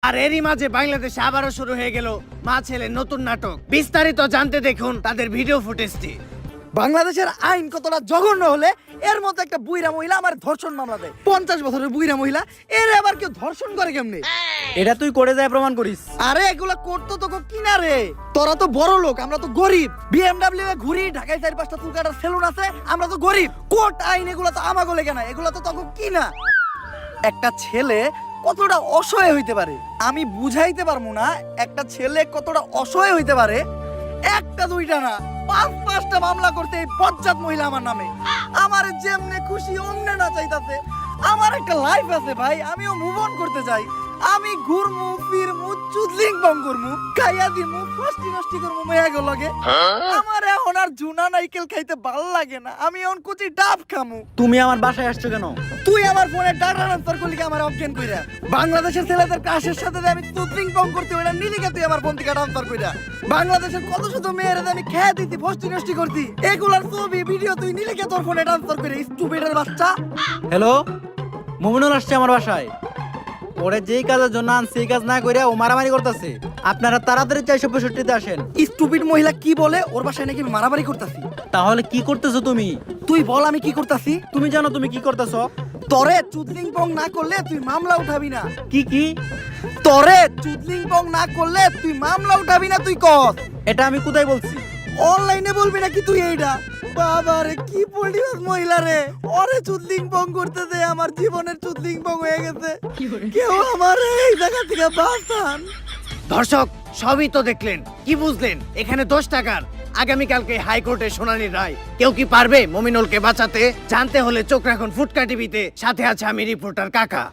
আর এরই মাঝে বাংলাদেশে আবারও শুরু হয়ে গেল মা ছেলের নতুন নাটক। বিস্তারিত জানতে দেখুন তাদের ভিডিও ফুটেজটি। বাংলাদেশের আইন কতটা জঘন্য হলে এর মতো একটা বুইরা মহিলা আমার ধর্ষণ মামলা দেয়। 50 বছরের বুইরা মহিলা এর আবার কেউ ধর্ষণ করে কেমনে? এটা তুই করে যায় প্রমাণ করিস। আরে এগুলা করতো তোকে কিনা রে? তোরা তো বড় লোক, আমরা তো গরিব। বিএমডব্লিউ এ ঘুরি, ঢাকায় 4-5টা চুল কাটার সেলুন আছে, আমরা তো গরিব। কোর্ট আইন এগুলা তো আমাগো লেগে না, এগুলা তো তোকে কিনা। একটা ছেলে কতটা অসহায় হইতে পারে আমি বুঝাইতে পারবো না। একটা ছেলে কতটা অসহায় হইতে পারে, একটা দুইটা না 5-5টা মামলা করতে এই বজ্জাত মহিলা আমার নামে। আমার যেমনে খুশি অমনে না চাইতাছে। আমার একটা লাইফ আছে ভাই, আমিও মুভ অন করতে চাই। আমি ঘুরমু ফিরমু চুদলিং বং করমু, খাইয়া দিমু ফষ্টি নষ্টি করমু মেয়াগো লগে। আমার এখন আর জুনা নাইকেল খাইতে ভাল লাগে না, আমি এখন কুচি ডাব খামু। তুমি আমার বাসায় আসছো কেন? তুই আমার ফোনে ডাটা ট্রান্সফার করলি কি আমার অজ্ঞান কইরা? বাংলাদেশের ছেলেদের ক্রাশের সাথে যে আমি চুদলিং বং করতে ওইটা নিলি কে তুই আমার ফোন থেকে ট্রান্সফার কইরা? বাংলাদেশের কত শত মেয়েরা আমি খেয়ে দিতি ফষ্টি নষ্টি করতি, এগুলার ছবি ভিডিও তুই নিলি কে তোর ফোনে ট্রান্সফার করে? স্টুপিডের বাচ্চা। হ্যালো, মুমিনুল আসছে আমার বাসায়। ওরে যেই কাজের জন্য আন সেই কাজ না করে ও মারামারি করতেছে। আপনারা তাড়াতাড়ি 465-তে আসেন। স্টুপিড মহিলা কি বলে? ওর বাসায় নাকি আমি মারামারি করতাছি। তাহলে কি করতেছো তুমি? তুই বল আমি কি করতাছি? তুমি জানো তুমি কি করতেছো? তরে চুদলিং পং না করলে তুই মামলা উঠাবি না। কি কি? তরে চুদলিং পং না করলে তুই মামলা উঠাবি না, তুই কর। এটা আমি কোথায় বলছি? অনলাইনে বলবি নাকি তুই এইটা? বাবা রে কি পড়িস মহিলা রে, ওরে চুদলিং পং করতে দে, আমার জীবনের চুদলিং পং হয়ে গেছে। কেউ আমার এই জায়গা থেকে বাঁচান। দর্শক সবই তো দেখলেন, কি বুঝলেন? এখানে 10 টাকার আগামীকালকে হাইকোর্টে শুনানির রায়। কেউ কি পারবে মমিনুলকে বাঁচাতে? জানতে হলে চোখ রাখুন ফুটকা টিভিতে। সাথে আছে আমি রিপোর্টার কাকা।